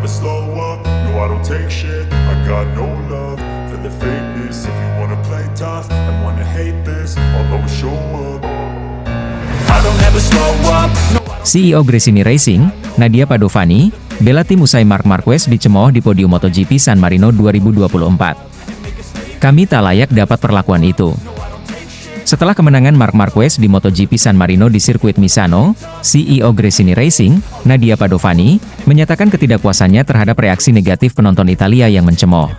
slow up, no I don't take shit. I got no love for the fakeness. If you wanna play tough and wanna hate this, I'll always show up. I don't ever slow up, no. CEO Gresini Racing, Nadia Padovani, bela tim usai Marc Marquez dicemooh di podium MotoGP San Marino 2024. Kami tak layak dapat perlakuan itu. Setelah kemenangan Marc Marquez di MotoGP San Marino di sirkuit Misano, CEO Gresini Racing, Nadia Padovani, menyatakan ketidakpuasannya terhadap reaksi negatif penonton Italia yang mencemooh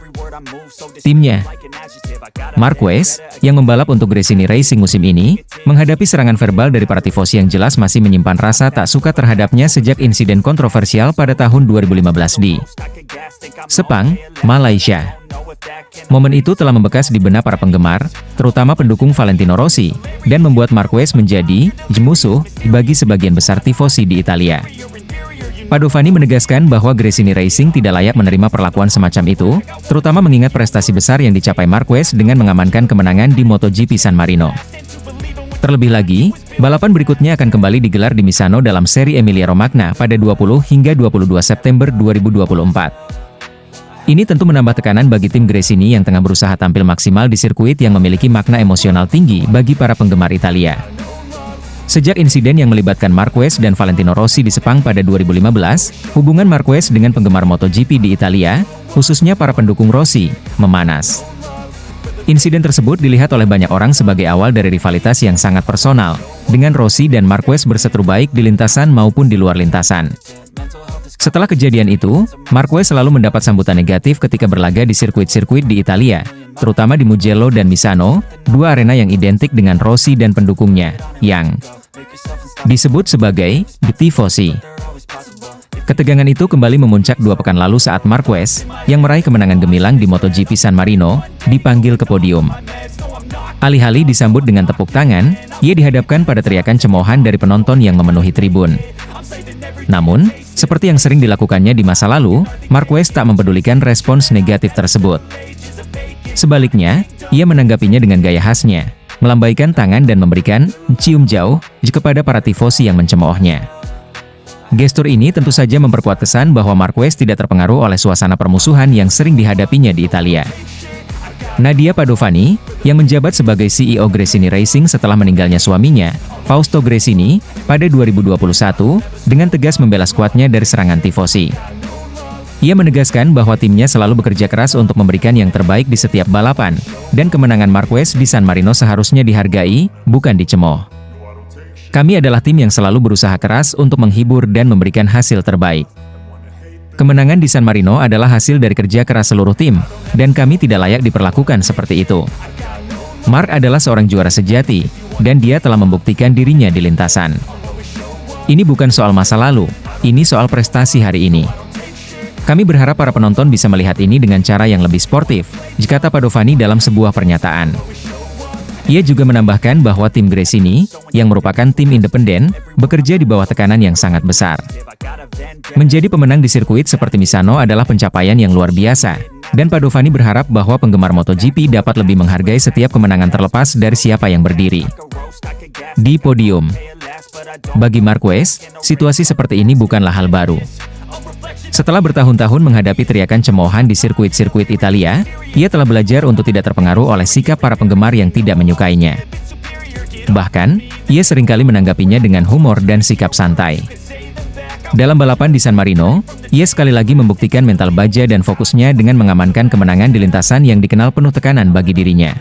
timnya. Marquez, yang membalap untuk Gresini Racing musim ini, menghadapi serangan verbal dari para tifosi yang jelas masih menyimpan rasa tak suka terhadapnya sejak insiden kontroversial pada tahun 2015 di Sepang, Malaysia. Momen itu telah membekas di benak para penggemar, terutama pendukung Valentino Rossi, dan membuat Marquez menjadi musuh bagi sebagian besar tifosi di Italia. Padovani menegaskan bahwa Gresini Racing tidak layak menerima perlakuan semacam itu, terutama mengingat prestasi besar yang dicapai Marquez dengan mengamankan kemenangan di MotoGP San Marino. Terlebih lagi, balapan berikutnya akan kembali digelar di Misano dalam seri Emilia-Romagna pada 20 hingga 22 September 2024. Ini tentu menambah tekanan bagi tim Gresini yang tengah berusaha tampil maksimal di sirkuit yang memiliki makna emosional tinggi bagi para penggemar Italia. Sejak insiden yang melibatkan Marquez dan Valentino Rossi di Sepang pada 2015, hubungan Marquez dengan penggemar MotoGP di Italia, khususnya para pendukung Rossi, memanas. Insiden tersebut dilihat oleh banyak orang sebagai awal dari rivalitas yang sangat personal, dengan Rossi dan Marquez berseteru baik di lintasan maupun di luar lintasan. Setelah kejadian itu, Marquez selalu mendapat sambutan negatif ketika berlaga di sirkuit-sirkuit di Italia, terutama di Mugello dan Misano, dua arena yang identik dengan Rossi dan pendukungnya, yang disebut sebagai the tifosi. Ketegangan itu kembali memuncak 2 pekan lalu saat Marquez, yang meraih kemenangan gemilang di MotoGP San Marino, dipanggil ke podium. Alih-alih disambut dengan tepuk tangan, ia dihadapkan pada teriakan cemoohan dari penonton yang memenuhi tribun. Namun, seperti yang sering dilakukannya di masa lalu, Marquez tak mempedulikan respons negatif tersebut. Sebaliknya, ia menanggapinya dengan gaya khasnya, melambaikan tangan dan memberikan cium jauh kepada para tifosi yang mencemoohnya. Gestur ini tentu saja memperkuat kesan bahwa Marquez tidak terpengaruh oleh suasana permusuhan yang sering dihadapinya di Italia. Nadia Padovani, yang menjabat sebagai CEO Gresini Racing setelah meninggalnya suaminya, Fausto Gresini, pada 2021, dengan tegas membela skuadnya dari serangan tifosi. Ia menegaskan bahwa timnya selalu bekerja keras untuk memberikan yang terbaik di setiap balapan, dan kemenangan Marquez di San Marino seharusnya dihargai, bukan dicemooh. Kami adalah tim yang selalu berusaha keras untuk menghibur dan memberikan hasil terbaik. Kemenangan di San Marino adalah hasil dari kerja keras seluruh tim, dan kami tidak layak diperlakukan seperti itu. Marc adalah seorang juara sejati, dan dia telah membuktikan dirinya di lintasan. Ini bukan soal masa lalu, ini soal prestasi hari ini. Kami berharap para penonton bisa melihat ini dengan cara yang lebih sportif, kata Padovani dalam sebuah pernyataan. Ia juga menambahkan bahwa tim Gresini, yang merupakan tim independen, bekerja di bawah tekanan yang sangat besar. Menjadi pemenang di sirkuit seperti Misano adalah pencapaian yang luar biasa, dan Padovani berharap bahwa penggemar MotoGP dapat lebih menghargai setiap kemenangan terlepas dari siapa yang berdiri di podium. Bagi Marquez, situasi seperti ini bukanlah hal baru. Setelah bertahun-tahun menghadapi teriakan cemoohan di sirkuit-sirkuit Italia, ia telah belajar untuk tidak terpengaruh oleh sikap para penggemar yang tidak menyukainya. Bahkan, ia seringkali menanggapinya dengan humor dan sikap santai. Dalam balapan di San Marino, ia sekali lagi membuktikan mental baja dan fokusnya dengan mengamankan kemenangan di lintasan yang dikenal penuh tekanan bagi dirinya.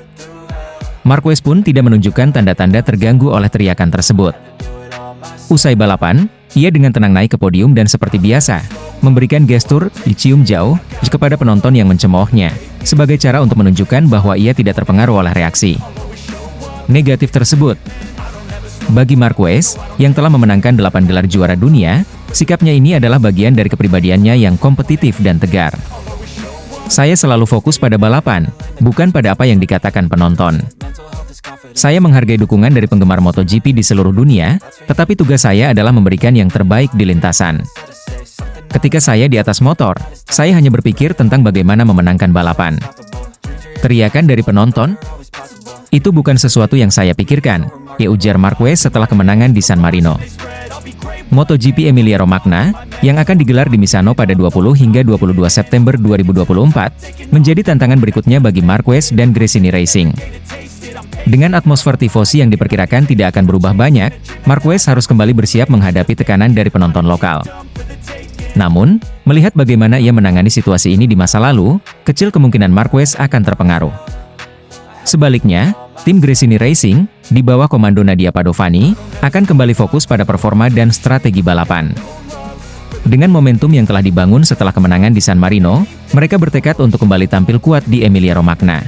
Marquez pun tidak menunjukkan tanda-tanda terganggu oleh teriakan tersebut. Usai balapan, ia dengan tenang naik ke podium dan seperti biasa, memberikan gestur dicium jauh kepada penonton yang mencemoohnya, sebagai cara untuk menunjukkan bahwa ia tidak terpengaruh oleh reaksi negatif tersebut. Bagi Marquez, yang telah memenangkan 8 gelar juara dunia, sikapnya ini adalah bagian dari kepribadiannya yang kompetitif dan tegar. Saya selalu fokus pada balapan, bukan pada apa yang dikatakan penonton. Saya menghargai dukungan dari penggemar MotoGP di seluruh dunia, tetapi tugas saya adalah memberikan yang terbaik di lintasan. Ketika saya di atas motor, saya hanya berpikir tentang bagaimana memenangkan balapan. Teriakan dari penonton? Itu bukan sesuatu yang saya pikirkan, ujar Marquez setelah kemenangan di San Marino. MotoGP Emilia-Romagna, yang akan digelar di Misano pada 20 hingga 22 September 2024, menjadi tantangan berikutnya bagi Marquez dan Gresini Racing. Dengan atmosfer tifosi yang diperkirakan tidak akan berubah banyak, Marquez harus kembali bersiap menghadapi tekanan dari penonton lokal. Namun, melihat bagaimana ia menangani situasi ini di masa lalu, kecil kemungkinan Marquez akan terpengaruh. Sebaliknya, tim Gresini Racing, di bawah komando Nadia Padovani, akan kembali fokus pada performa dan strategi balapan. Dengan momentum yang telah dibangun setelah kemenangan di San Marino, mereka bertekad untuk kembali tampil kuat di Emilia-Romagna.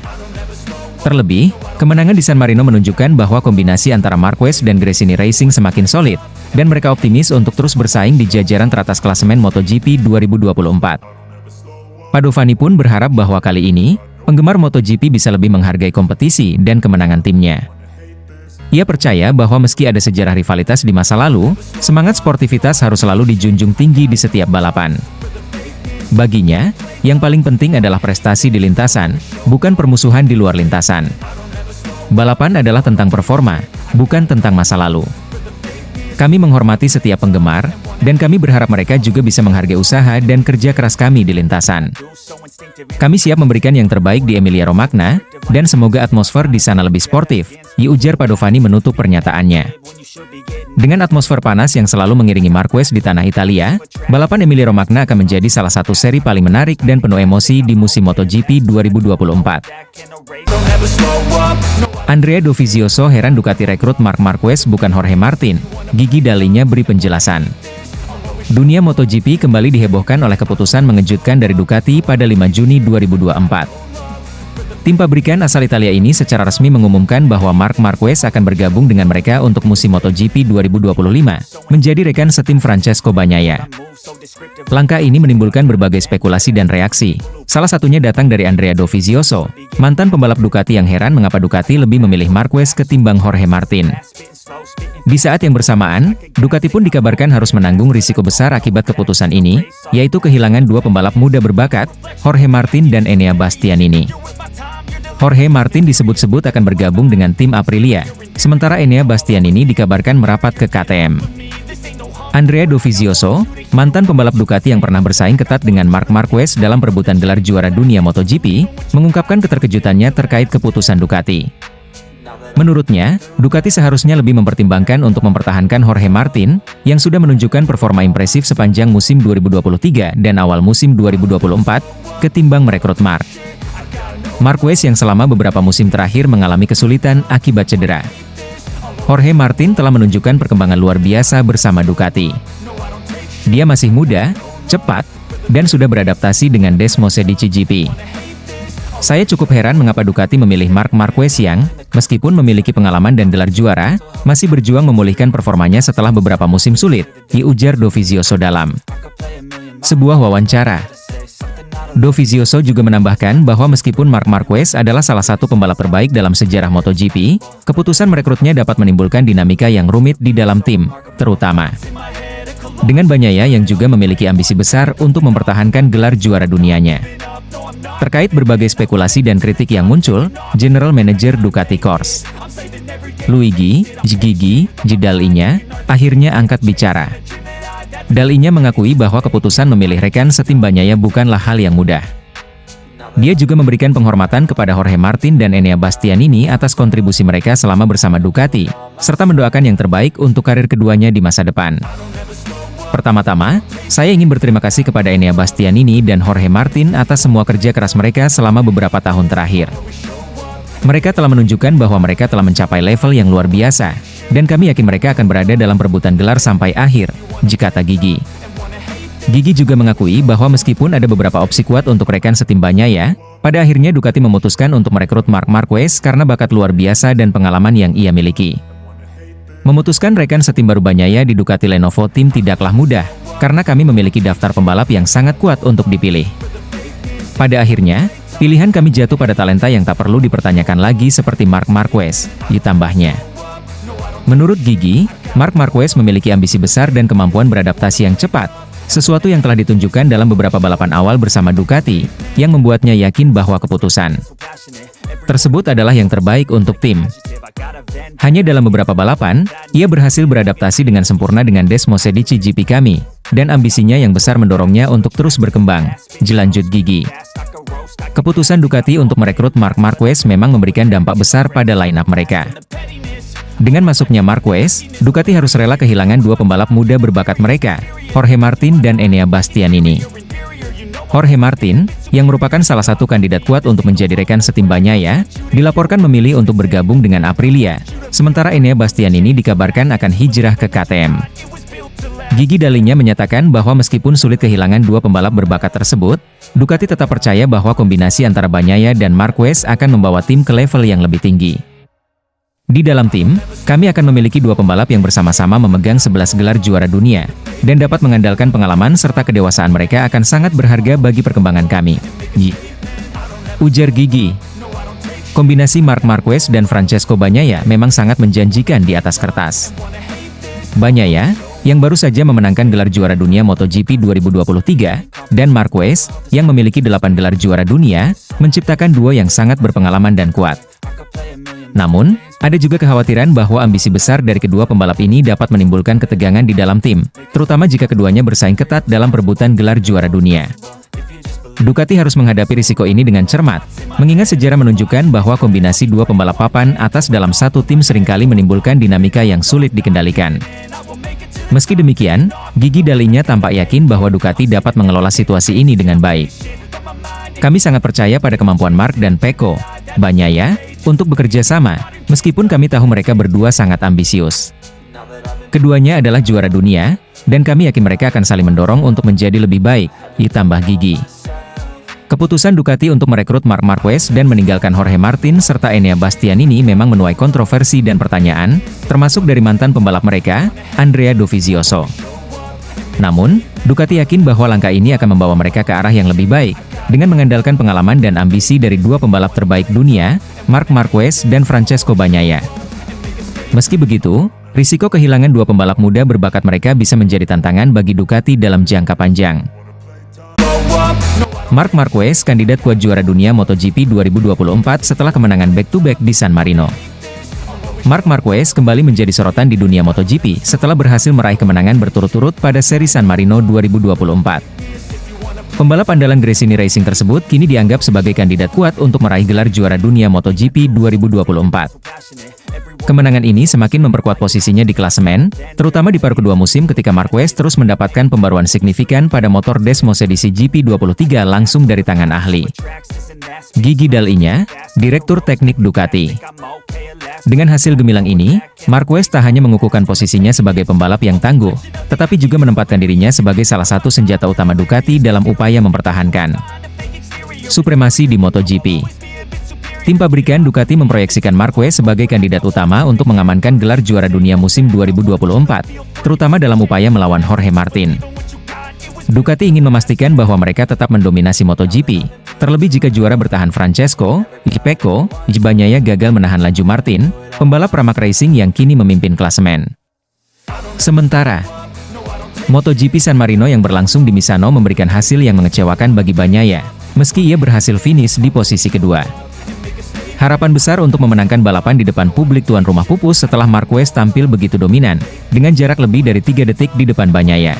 Terlebih, kemenangan di San Marino menunjukkan bahwa kombinasi antara Marquez dan Gresini Racing semakin solid, dan mereka optimis untuk terus bersaing di jajaran teratas klasemen MotoGP 2024. Padovani pun berharap bahwa kali ini, penggemar MotoGP bisa lebih menghargai kompetisi dan kemenangan timnya. Ia percaya bahwa meski ada sejarah rivalitas di masa lalu, semangat sportivitas harus selalu dijunjung tinggi di setiap balapan. Baginya, yang paling penting adalah prestasi di lintasan, bukan permusuhan di luar lintasan. Balapan adalah tentang performa, bukan tentang masa lalu. Kami menghormati setiap penggemar, dan kami berharap mereka juga bisa menghargai usaha dan kerja keras kami di lintasan. Kami siap memberikan yang terbaik di Emilia-Romagna, dan semoga atmosfer di sana lebih sportif, ujar Padovani menutup pernyataannya. Dengan atmosfer panas yang selalu mengiringi Marquez di tanah Italia, balapan Emilia-Romagna akan menjadi salah satu seri paling menarik dan penuh emosi di musim MotoGP 2024. Andrea Dovizioso heran Ducati rekrut Marc Marquez bukan Jorge Martin, Gigi Dall'Igna beri penjelasan. Dunia MotoGP kembali dihebohkan oleh keputusan mengejutkan dari Ducati pada 5 Juni 2024. Tim pabrikan asal Italia ini secara resmi mengumumkan bahwa Marc Marquez akan bergabung dengan mereka untuk musim MotoGP 2025, menjadi rekan setim Francesco Bagnaia. Langkah ini menimbulkan berbagai spekulasi dan reaksi. Salah satunya datang dari Andrea Dovizioso, mantan pembalap Ducati yang heran mengapa Ducati lebih memilih Marquez ketimbang Jorge Martin. Di saat yang bersamaan, Ducati pun dikabarkan harus menanggung risiko besar akibat keputusan ini, yaitu kehilangan dua pembalap muda berbakat, Jorge Martin dan Enea Bastianini. Jorge Martin disebut-sebut akan bergabung dengan tim Aprilia, sementara Enea Bastianini dikabarkan merapat ke KTM. Andrea Dovizioso, mantan pembalap Ducati yang pernah bersaing ketat dengan Marc Marquez dalam perebutan gelar juara dunia MotoGP, mengungkapkan keterkejutannya terkait keputusan Ducati. Menurutnya, Ducati seharusnya lebih mempertimbangkan untuk mempertahankan Jorge Martin, yang sudah menunjukkan performa impresif sepanjang musim 2023 dan awal musim 2024, ketimbang merekrut Marc Marquez yang selama beberapa musim terakhir mengalami kesulitan akibat cedera. Jorge Martin telah menunjukkan perkembangan luar biasa bersama Ducati. Dia masih muda, cepat, dan sudah beradaptasi dengan Desmosedici GP. Saya cukup heran mengapa Ducati memilih Marc Marquez yang, meskipun memiliki pengalaman dan gelar juara, masih berjuang memulihkan performanya setelah beberapa musim sulit, ujar Dovizioso dalam sebuah wawancara. Dovizioso juga menambahkan bahwa meskipun Marc Marquez adalah salah satu pembalap terbaik dalam sejarah MotoGP, keputusan merekrutnya dapat menimbulkan dinamika yang rumit di dalam tim, terutama dengan Bagnaia yang juga memiliki ambisi besar untuk mempertahankan gelar juara dunianya. Terkait berbagai spekulasi dan kritik yang muncul, General Manager Ducati Corse, Luigi Gigi Dall'Igna, akhirnya angkat bicara. Dall'Igna mengakui bahwa keputusan memilih rekan setim Bagnaia bukanlah hal yang mudah. Dia juga memberikan penghormatan kepada Jorge Martin dan Enea Bastianini atas kontribusi mereka selama bersama Ducati, serta mendoakan yang terbaik untuk karir keduanya di masa depan. Pertama-tama, saya ingin berterima kasih kepada Enea Bastianini dan Jorge Martin atas semua kerja keras mereka selama beberapa tahun terakhir. Mereka telah menunjukkan bahwa mereka telah mencapai level yang luar biasa, dan kami yakin mereka akan berada dalam perebutan gelar sampai akhir, kata Gigi. Gigi juga mengakui bahwa meskipun ada beberapa opsi kuat untuk rekan setim Bagnaia, pada akhirnya Ducati memutuskan untuk merekrut Marc Marquez karena bakat luar biasa dan pengalaman yang ia miliki. Memutuskan rekan setim baru Bagnaia di Ducati Lenovo Team tidaklah mudah, karena kami memiliki daftar pembalap yang sangat kuat untuk dipilih. Pada akhirnya, pilihan kami jatuh pada talenta yang tak perlu dipertanyakan lagi seperti Marc Marquez, ditambahnya. Menurut Gigi, Marc Marquez memiliki ambisi besar dan kemampuan beradaptasi yang cepat, sesuatu yang telah ditunjukkan dalam beberapa balapan awal bersama Ducati, yang membuatnya yakin bahwa keputusan tersebut adalah yang terbaik untuk tim. Hanya dalam beberapa balapan, ia berhasil beradaptasi dengan sempurna dengan Desmosedici GP kami, dan ambisinya yang besar mendorongnya untuk terus berkembang, jelanjut Gigi. Keputusan Ducati untuk merekrut Marc Marquez memang memberikan dampak besar pada line-up mereka. Dengan masuknya Marquez, Ducati harus rela kehilangan dua pembalap muda berbakat mereka, Jorge Martin dan Enea Bastianini. Jorge Martin, yang merupakan salah satu kandidat kuat untuk menjadi rekan setim Bagnaia, dilaporkan memilih untuk bergabung dengan Aprilia, sementara Enea Bastianini dikabarkan akan hijrah ke KTM. Gigi Dalinya menyatakan bahwa meskipun sulit kehilangan dua pembalap berbakat tersebut, Ducati tetap percaya bahwa kombinasi antara Bagnaia dan Marquez akan membawa tim ke level yang lebih tinggi. Di dalam tim, kami akan memiliki dua pembalap yang bersama-sama memegang 11 gelar juara dunia, dan dapat mengandalkan pengalaman serta kedewasaan mereka akan sangat berharga bagi perkembangan kami. Ujar Gigi. Kombinasi Marc Marquez dan Francesco Bagnaia memang sangat menjanjikan di atas kertas. Bagnaia, yang baru saja memenangkan gelar juara dunia MotoGP 2023, dan Marquez, yang memiliki 8 gelar juara dunia, menciptakan duo yang sangat berpengalaman dan kuat. Namun, ada juga kekhawatiran bahwa ambisi besar dari kedua pembalap ini dapat menimbulkan ketegangan di dalam tim, terutama jika keduanya bersaing ketat dalam perebutan gelar juara dunia. Ducati harus menghadapi risiko ini dengan cermat, mengingat sejarah menunjukkan bahwa kombinasi dua pembalap papan atas dalam satu tim seringkali menimbulkan dinamika yang sulit dikendalikan. Meski demikian, Gigi Dalinya tampak yakin bahwa Ducati dapat mengelola situasi ini dengan baik. Kami sangat percaya pada kemampuan Marc dan Pecco Bagnaia untuk bekerja sama, meskipun kami tahu mereka berdua sangat ambisius. Keduanya adalah juara dunia, dan kami yakin mereka akan saling mendorong untuk menjadi lebih baik, ditambah Gigi. Keputusan Ducati untuk merekrut Marc Marquez dan meninggalkan Jorge Martin serta Enea Bastianini memang menuai kontroversi dan pertanyaan, termasuk dari mantan pembalap mereka, Andrea Dovizioso. Namun, Ducati yakin bahwa langkah ini akan membawa mereka ke arah yang lebih baik, dengan mengandalkan pengalaman dan ambisi dari dua pembalap terbaik dunia, Marc Marquez dan Francesco Bagnaia. Meski begitu, risiko kehilangan dua pembalap muda berbakat mereka bisa menjadi tantangan bagi Ducati dalam jangka panjang. Marc Marquez kandidat kuat juara dunia MotoGP 2024 setelah kemenangan back-to-back di San Marino. Marc Marquez kembali menjadi sorotan di dunia MotoGP setelah berhasil meraih kemenangan berturut-turut pada seri San Marino 2024. Pembalap andalan Gresini Racing tersebut kini dianggap sebagai kandidat kuat untuk meraih gelar juara dunia MotoGP 2024. Kemenangan ini semakin memperkuat posisinya di klasemen, terutama di paruh kedua musim ketika Marquez terus mendapatkan pembaruan signifikan pada motor Desmosedici GP23 langsung dari tangan ahli. Gigi Dalinya, Direktur Teknik Ducati. Dengan hasil gemilang ini, Marquez tak hanya mengukuhkan posisinya sebagai pembalap yang tangguh, tetapi juga menempatkan dirinya sebagai salah satu senjata utama Ducati dalam upaya mempertahankan supremasi di MotoGP. Tim pabrikan Ducati memproyeksikan Marquez sebagai kandidat utama untuk mengamankan gelar juara dunia musim 2024, terutama dalam upaya melawan Jorge Martin. Ducati ingin memastikan bahwa mereka tetap mendominasi MotoGP, terlebih jika juara bertahan Francesco Pecco Bagnaia gagal menahan laju Martin, pembalap Pramac Racing yang kini memimpin klasemen. Sementara, MotoGP San Marino yang berlangsung di Misano memberikan hasil yang mengecewakan bagi Bagnaia, meski ia berhasil finish di posisi kedua. Harapan besar untuk memenangkan balapan di depan publik tuan rumah pupus setelah Marquez tampil begitu dominan, dengan jarak lebih dari 3 detik di depan Bagnaia.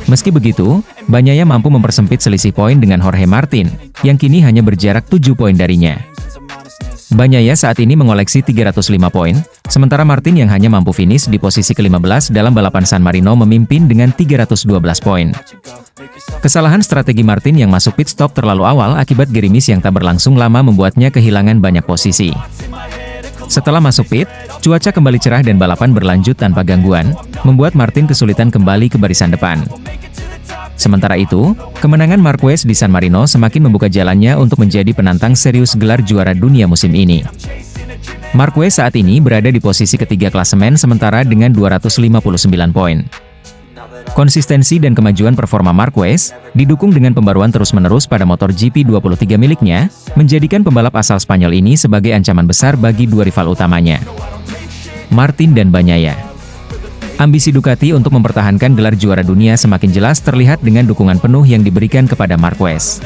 Meski begitu, Bagnaia mampu mempersempit selisih poin dengan Jorge Martin, yang kini hanya berjarak 7 poin darinya. Bagnaia saat ini mengoleksi 305 poin, sementara Martin yang hanya mampu finish di posisi ke-15 dalam balapan San Marino memimpin dengan 312 poin. Kesalahan strategi Martin yang masuk pit stop terlalu awal akibat gerimis yang tak berlangsung lama membuatnya kehilangan banyak posisi. Setelah masuk pit, cuaca kembali cerah dan balapan berlanjut tanpa gangguan, membuat Martin kesulitan kembali ke barisan depan. Sementara itu, kemenangan Marquez di San Marino semakin membuka jalannya untuk menjadi penantang serius gelar juara dunia musim ini. Marquez saat ini berada di posisi ketiga klasemen sementara dengan 259 poin. Konsistensi dan kemajuan performa Marquez, didukung dengan pembaruan terus-menerus pada motor GP23 miliknya, menjadikan pembalap asal Spanyol ini sebagai ancaman besar bagi dua rival utamanya, Martin dan Bagnaia. Ambisi Ducati untuk mempertahankan gelar juara dunia semakin jelas terlihat dengan dukungan penuh yang diberikan kepada Marquez.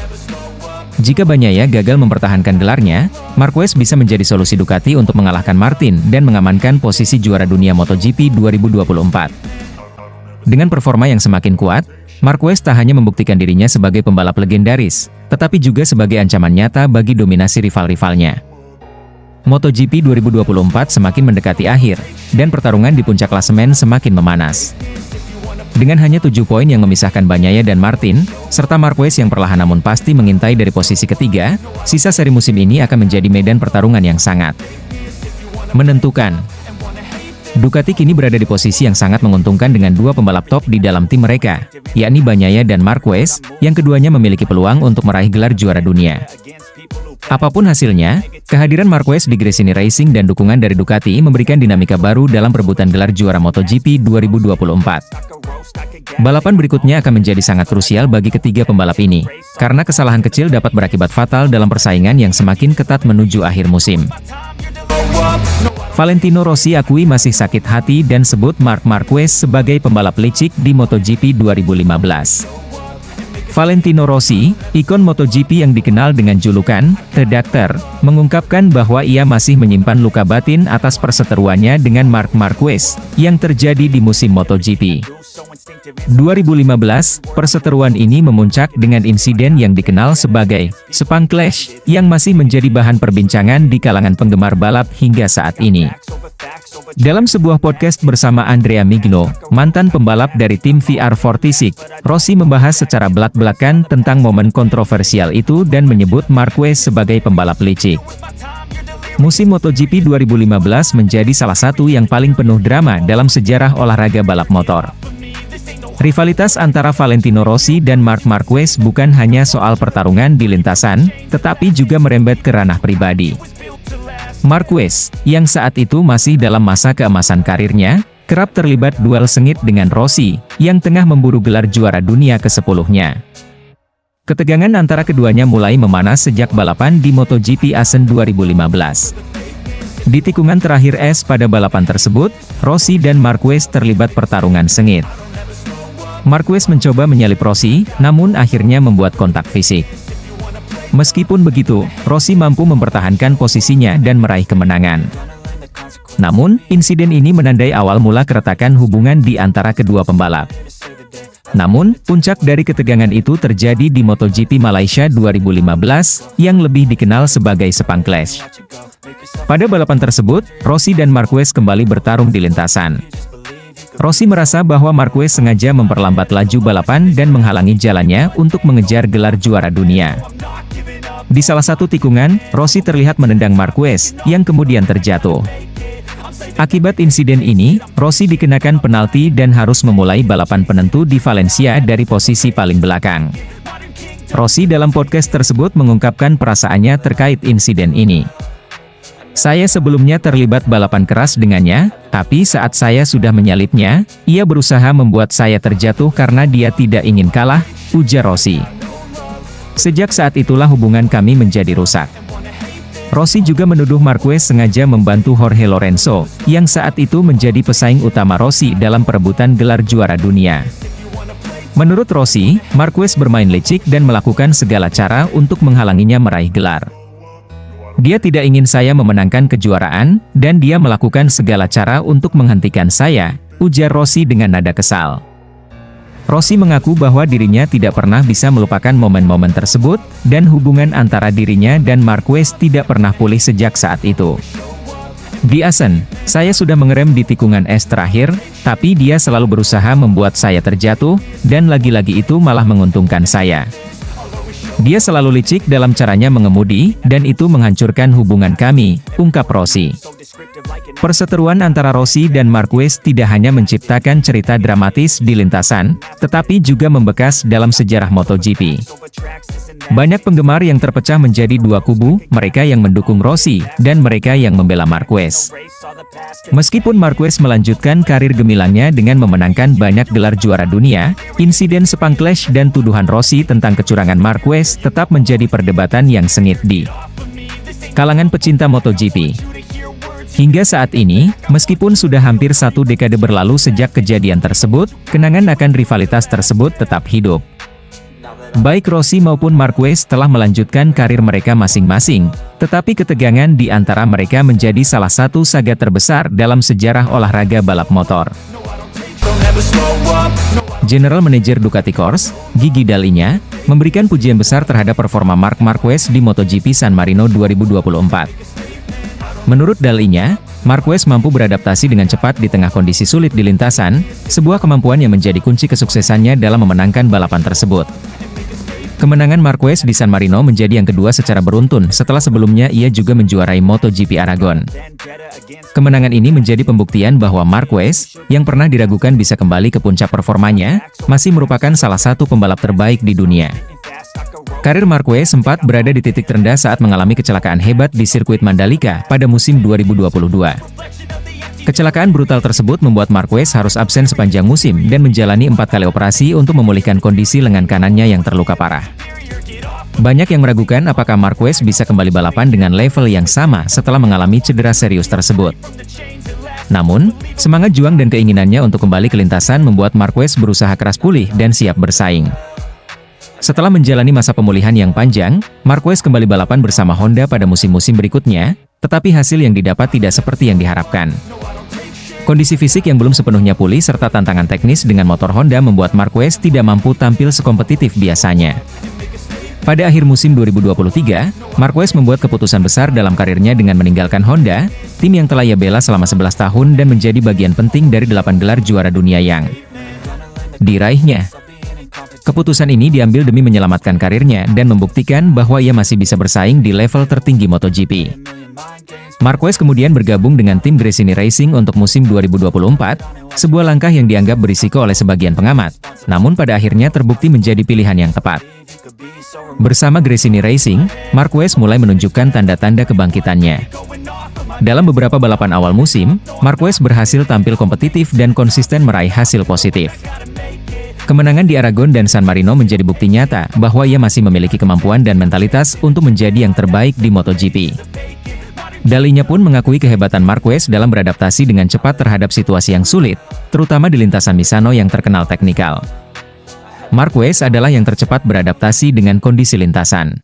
Jika Bagnaia gagal mempertahankan gelarnya, Marquez bisa menjadi solusi Ducati untuk mengalahkan Martin dan mengamankan posisi juara dunia MotoGP 2024. Dengan performa yang semakin kuat, Marquez tak hanya membuktikan dirinya sebagai pembalap legendaris, tetapi juga sebagai ancaman nyata bagi dominasi rival-rivalnya. MotoGP 2024 semakin mendekati akhir, dan pertarungan di puncak klasemen semakin memanas. Dengan hanya 7 poin yang memisahkan Bagnaia dan Martin, serta Marquez yang perlahan namun pasti mengintai dari posisi ketiga, sisa seri musim ini akan menjadi medan pertarungan yang sangat menentukan. Ducati kini berada di posisi yang sangat menguntungkan dengan dua pembalap top di dalam tim mereka, yakni Bagnaia dan Marquez, yang keduanya memiliki peluang untuk meraih gelar juara dunia. Apapun hasilnya, kehadiran Marquez di Gresini Racing dan dukungan dari Ducati memberikan dinamika baru dalam perebutan gelar juara MotoGP 2024. Balapan berikutnya akan menjadi sangat krusial bagi ketiga pembalap ini, karena kesalahan kecil dapat berakibat fatal dalam persaingan yang semakin ketat menuju akhir musim. Valentino Rossi akui masih sakit hati dan sebut Marc Marquez sebagai pembalap licik di MotoGP 2015. Valentino Rossi, ikon MotoGP yang dikenal dengan julukan The Doctor, mengungkapkan bahwa ia masih menyimpan luka batin atas perseteruannya dengan Marc Marquez yang terjadi di musim MotoGP 2015. Perseteruan ini memuncak dengan insiden yang dikenal sebagai Sepang Clash, yang masih menjadi bahan perbincangan di kalangan penggemar balap hingga saat ini. Dalam sebuah podcast bersama Andrea Migno, mantan pembalap dari tim VR46, Rossi membahas secara belak-belakan tentang momen kontroversial itu dan menyebut Marquez sebagai pembalap licik. Musim MotoGP 2015 menjadi salah satu yang paling penuh drama dalam sejarah olahraga balap motor. Rivalitas antara Valentino Rossi dan Marc Marquez bukan hanya soal pertarungan di lintasan, tetapi juga merembet ke ranah pribadi. Marquez, yang saat itu masih dalam masa keemasan karirnya, kerap terlibat duel sengit dengan Rossi, yang tengah memburu gelar juara dunia ke-10-nya. Ketegangan antara keduanya mulai memanas sejak balapan di MotoGP Assen 2015. Di tikungan terakhir pada balapan tersebut, Rossi dan Marquez terlibat pertarungan sengit. Marquez mencoba menyalip Rossi, namun akhirnya membuat kontak fisik. Meskipun begitu, Rossi mampu mempertahankan posisinya dan meraih kemenangan. Namun, insiden ini menandai awal mula keretakan hubungan di antara kedua pembalap. Namun, puncak dari ketegangan itu terjadi di MotoGP Malaysia 2015, yang lebih dikenal sebagai Sepang Clash. Pada balapan tersebut, Rossi dan Marquez kembali bertarung di lintasan. Rossi merasa bahwa Marquez sengaja memperlambat laju balapan dan menghalangi jalannya untuk mengejar gelar juara dunia. Di salah satu tikungan, Rossi terlihat menendang Marquez, yang kemudian terjatuh. Akibat insiden ini, Rossi dikenakan penalti dan harus memulai balapan penentu di Valencia dari posisi paling belakang. Rossi dalam podcast tersebut mengungkapkan perasaannya terkait insiden ini. Saya sebelumnya terlibat balapan keras dengannya, tapi saat saya sudah menyalipnya, ia berusaha membuat saya terjatuh karena dia tidak ingin kalah, ujar Rossi. Sejak saat itulah hubungan kami menjadi rusak. Rossi juga menuduh Marquez sengaja membantu Jorge Lorenzo, yang saat itu menjadi pesaing utama Rossi dalam perebutan gelar juara dunia. Menurut Rossi, Marquez bermain licik dan melakukan segala cara untuk menghalanginya meraih gelar. Dia tidak ingin saya memenangkan kejuaraan, dan dia melakukan segala cara untuk menghentikan saya, ujar Rossi dengan nada kesal. Rossi mengaku bahwa dirinya tidak pernah bisa melupakan momen-momen tersebut, dan hubungan antara dirinya dan Marquez tidak pernah pulih sejak saat itu. Di Assen, saya sudah mengerem di tikungan terakhir, tapi dia selalu berusaha membuat saya terjatuh, dan lagi-lagi itu malah menguntungkan saya. Dia selalu licik dalam caranya mengemudi, dan itu menghancurkan hubungan kami, ungkap Rossi. Perseteruan antara Rossi dan Marquez tidak hanya menciptakan cerita dramatis di lintasan, tetapi juga membekas dalam sejarah MotoGP. Banyak penggemar yang terpecah menjadi dua kubu, mereka yang mendukung Rossi, dan mereka yang membela Marquez. Meskipun Marquez melanjutkan karir gemilangnya dengan memenangkan banyak gelar juara dunia, insiden Sepang Clash dan tuduhan Rossi tentang kecurangan Marquez tetap menjadi perdebatan yang sengit di kalangan pecinta MotoGP. Hingga saat ini, meskipun sudah hampir satu dekade berlalu sejak kejadian tersebut, kenangan akan rivalitas tersebut tetap hidup. Baik Rossi maupun Marquez telah melanjutkan karir mereka masing-masing, tetapi ketegangan di antara mereka menjadi salah satu saga terbesar dalam sejarah olahraga balap motor. General Manager Ducati Corse, Gigi Dall'Igna, memberikan pujian besar terhadap performa Marc Marquez di MotoGP San Marino 2024. Menurut Dall'Igna, Marquez mampu beradaptasi dengan cepat di tengah kondisi sulit di lintasan, sebuah kemampuan yang menjadi kunci kesuksesannya dalam memenangkan balapan tersebut. Kemenangan Marquez di San Marino menjadi yang kedua secara beruntun setelah sebelumnya ia juga menjuarai MotoGP Aragon. Kemenangan ini menjadi pembuktian bahwa Marquez, yang pernah diragukan bisa kembali ke puncak performanya, masih merupakan salah satu pembalap terbaik di dunia. Karir Marquez sempat berada di titik terendah saat mengalami kecelakaan hebat di sirkuit Mandalika pada musim 2022. Kecelakaan brutal tersebut membuat Marquez harus absen sepanjang musim dan menjalani 4 kali operasi untuk memulihkan kondisi lengan kanannya yang terluka parah. Banyak yang meragukan apakah Marquez bisa kembali balapan dengan level yang sama setelah mengalami cedera serius tersebut. Namun, semangat juang dan keinginannya untuk kembali ke lintasan membuat Marquez berusaha keras pulih dan siap bersaing. Setelah menjalani masa pemulihan yang panjang, Marquez kembali balapan bersama Honda pada musim-musim berikutnya, tetapi hasil yang didapat tidak seperti yang diharapkan. Kondisi fisik yang belum sepenuhnya pulih serta tantangan teknis dengan motor Honda membuat Marquez tidak mampu tampil sekompetitif biasanya. Pada akhir musim 2023, Marquez membuat keputusan besar dalam karirnya dengan meninggalkan Honda, tim yang telah ia bela selama 11 tahun dan menjadi bagian penting dari 8 gelar juara dunia yang diraihnya. Keputusan ini diambil demi menyelamatkan karirnya dan membuktikan bahwa ia masih bisa bersaing di level tertinggi MotoGP. Marquez kemudian bergabung dengan tim Gresini Racing untuk musim 2024, sebuah langkah yang dianggap berisiko oleh sebagian pengamat, namun pada akhirnya terbukti menjadi pilihan yang tepat. Bersama Gresini Racing, Marquez mulai menunjukkan tanda-tanda kebangkitannya. Dalam beberapa balapan awal musim, Marquez berhasil tampil kompetitif dan konsisten meraih hasil positif. Kemenangan di Aragon dan San Marino menjadi bukti nyata bahwa ia masih memiliki kemampuan dan mentalitas untuk menjadi yang terbaik di MotoGP. Dall'Igna pun mengakui kehebatan Marquez dalam beradaptasi dengan cepat terhadap situasi yang sulit, terutama di lintasan Misano yang terkenal teknikal. Marquez adalah yang tercepat beradaptasi dengan kondisi lintasan.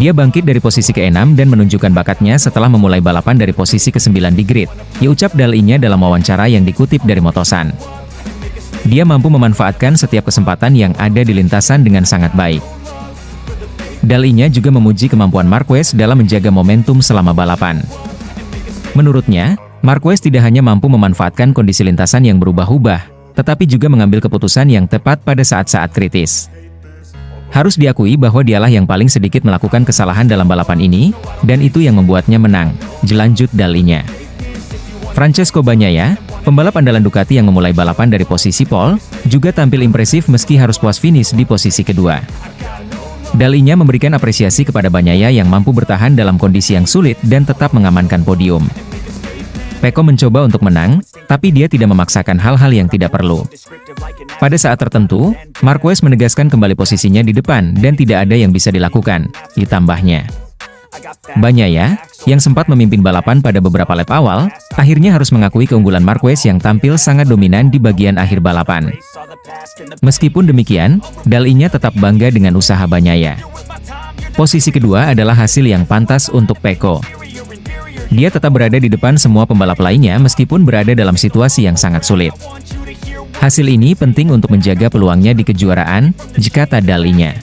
Dia bangkit dari posisi ke-6 dan menunjukkan bakatnya setelah memulai balapan dari posisi ke-9 di grid, ucap Dall'Igna dalam wawancara yang dikutip dari Motosan. Dia mampu memanfaatkan setiap kesempatan yang ada di lintasan dengan sangat baik. Dall'Igna juga memuji kemampuan Marquez dalam menjaga momentum selama balapan. Menurutnya, Marquez tidak hanya mampu memanfaatkan kondisi lintasan yang berubah-ubah, tetapi juga mengambil keputusan yang tepat pada saat-saat kritis. Harus diakui bahwa dialah yang paling sedikit melakukan kesalahan dalam balapan ini, dan itu yang membuatnya menang, lanjut Dall'Igna. Francesco Bagnaia, pembalap andalan Ducati yang memulai balapan dari posisi pole, juga tampil impresif meski harus puas finish di posisi kedua. Dall'Igna memberikan apresiasi kepada Bagnaia yang mampu bertahan dalam kondisi yang sulit dan tetap mengamankan podium. Pecco mencoba untuk menang, tapi dia tidak memaksakan hal-hal yang tidak perlu. Pada saat tertentu, Marquez menegaskan kembali posisinya di depan dan tidak ada yang bisa dilakukan, ditambahnya. Bagnaia, yang sempat memimpin balapan pada beberapa lap awal, akhirnya harus mengakui keunggulan Marquez yang tampil sangat dominan di bagian akhir balapan. Meskipun demikian, Dall'Igna tetap bangga dengan usaha Bagnaia. Posisi kedua adalah hasil yang pantas untuk Pecco. Dia tetap berada di depan semua pembalap lainnya meskipun berada dalam situasi yang sangat sulit. Hasil ini penting untuk menjaga peluangnya di kejuaraan, kata Dall'Igna.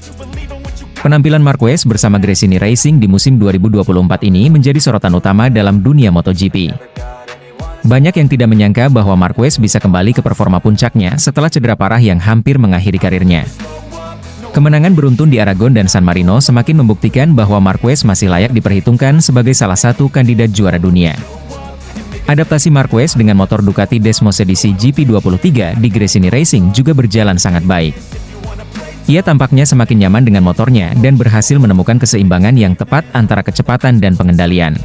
Penampilan Marquez bersama Gresini Racing di musim 2024 ini menjadi sorotan utama dalam dunia MotoGP. Banyak yang tidak menyangka bahwa Marquez bisa kembali ke performa puncaknya setelah cedera parah yang hampir mengakhiri karirnya. Kemenangan beruntun di Aragon dan San Marino semakin membuktikan bahwa Marquez masih layak diperhitungkan sebagai salah satu kandidat juara dunia. Adaptasi Marquez dengan motor Ducati Desmos edisi GP23 di Gresini Racing juga berjalan sangat baik. Ia tampaknya semakin nyaman dengan motornya dan berhasil menemukan keseimbangan yang tepat antara kecepatan dan pengendalian.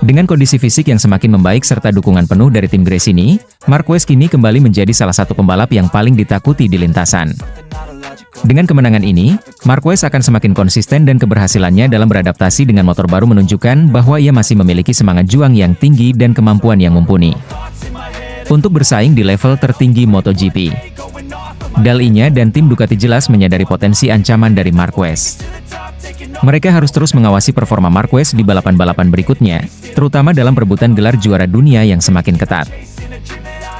Dengan kondisi fisik yang semakin membaik serta dukungan penuh dari tim Gresini, Marquez kini kembali menjadi salah satu pembalap yang paling ditakuti di lintasan. Dengan kemenangan ini, Marquez akan semakin konsisten dan keberhasilannya dalam beradaptasi dengan motor baru menunjukkan bahwa ia masih memiliki semangat juang yang tinggi dan kemampuan yang mumpuni. untuk bersaing di level tertinggi MotoGP. Dalinya dan tim Ducati jelas menyadari potensi ancaman dari Marquez. Mereka harus terus mengawasi performa Marquez di balapan-balapan berikutnya, terutama dalam perebutan gelar juara dunia yang semakin ketat.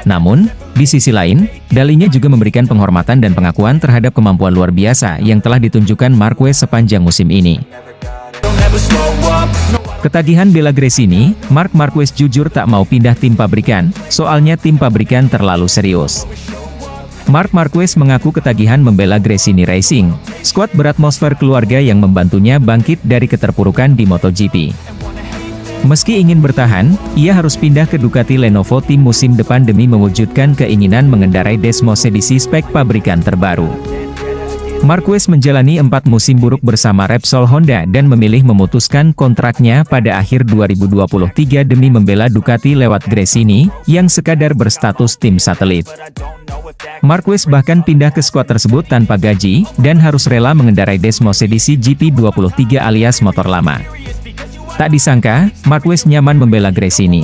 Namun, di sisi lain, Dalinya juga memberikan penghormatan dan pengakuan terhadap kemampuan luar biasa yang telah ditunjukkan Marquez sepanjang musim ini. Ketagihan bela Gresini, Marc Marquez jujur tak mau pindah tim pabrikan, soalnya tim pabrikan terlalu serius. Marc Marquez mengaku ketagihan membela Gresini Racing, skuad beratmosfer keluarga yang membantunya bangkit dari keterpurukan di MotoGP. Meski ingin bertahan, ia harus pindah ke Ducati Lenovo tim musim depan demi mewujudkan keinginan mengendarai Desmos edisi spek pabrikan terbaru. Marquez menjalani 4 musim buruk bersama Repsol Honda dan memilih memutuskan kontraknya pada akhir 2023 demi membela Ducati lewat Gresini, yang sekadar berstatus tim satelit. Marquez bahkan pindah ke skuad tersebut tanpa gaji, dan harus rela mengendarai Desmos edisi GP23 alias motor lama. Tak disangka, Marquez nyaman membela Gresini.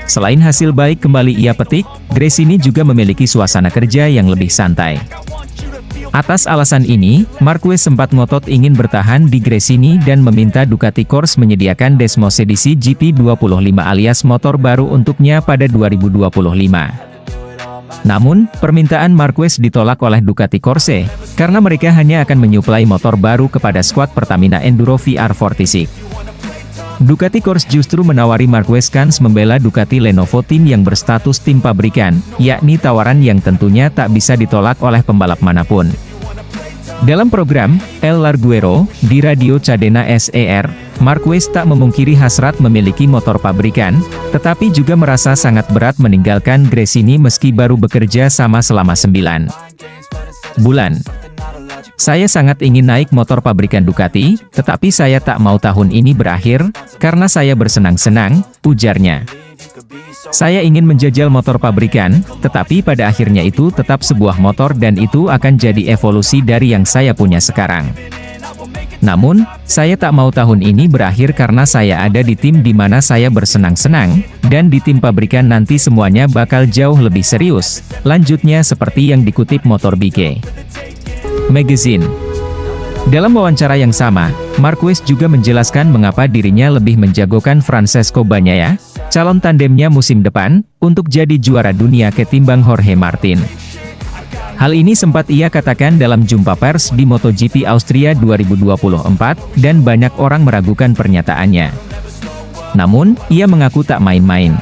Selain hasil baik kembali ia petik, Gresini juga memiliki suasana kerja yang lebih santai. Atas alasan ini, Marquez sempat ngotot ingin bertahan di Gresini dan meminta Ducati Corse menyediakan Desmos edisi GP25 alias motor baru untuknya pada 2025. Namun, permintaan Marquez ditolak oleh Ducati Corse, karena mereka hanya akan menyuplai motor baru kepada skuad Pertamina Enduro VR46. Ducati Corse justru menawari Marquez kans membela Ducati Lenovo tim yang berstatus tim pabrikan, yakni tawaran yang tentunya tak bisa ditolak oleh pembalap manapun. Dalam program El Larguero di Radio Cadena SER, Marquez tak memungkiri hasrat memiliki motor pabrikan, tetapi juga merasa sangat berat meninggalkan Gresini meski baru bekerja sama selama 9 bulan. Saya sangat ingin naik motor pabrikan Ducati, tetapi saya tak mau tahun ini berakhir, karena saya bersenang-senang, ujarnya. Saya ingin menjajal motor pabrikan, tetapi pada akhirnya itu tetap sebuah motor dan itu akan jadi evolusi dari yang saya punya sekarang. Namun, saya tak mau tahun ini berakhir karena saya ada di tim di mana saya bersenang-senang, dan di tim pabrikan nanti semuanya bakal jauh lebih serius, lanjutnya seperti yang dikutip Motor BK Magazine. Dalam wawancara yang sama, Marquez juga menjelaskan mengapa dirinya lebih menjagokan Francesco Bagnaia, calon tandemnya musim depan, untuk jadi juara dunia ketimbang Jorge Martin. Hal ini sempat ia katakan dalam jumpa pers di MotoGP Austria 2024, dan banyak orang meragukan pernyataannya. Namun, ia mengaku tak main-main.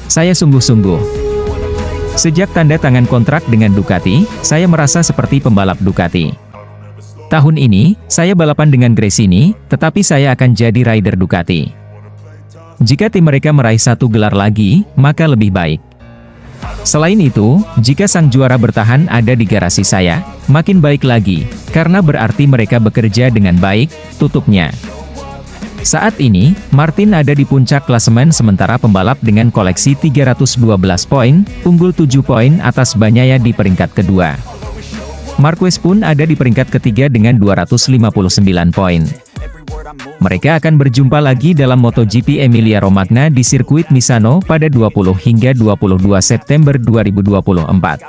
Saya sungguh-sungguh. Sejak tanda tangan kontrak dengan Ducati, saya merasa seperti pembalap Ducati. Tahun ini, saya balapan dengan Gresini, tetapi saya akan jadi rider Ducati. Jika tim mereka meraih 1 gelar lagi, maka lebih baik. Selain itu, jika sang juara bertahan ada di garasi saya, makin baik lagi, karena berarti mereka bekerja dengan baik, tutupnya. Saat ini, Martin ada di puncak klasemen sementara pembalap dengan koleksi 312 poin, unggul 7 poin atas Bagnaia di peringkat kedua. Marquez pun ada di peringkat ketiga dengan 259 poin. Mereka akan berjumpa lagi dalam MotoGP Emilia-Romagna di sirkuit Misano pada 20 hingga 22 September 2024.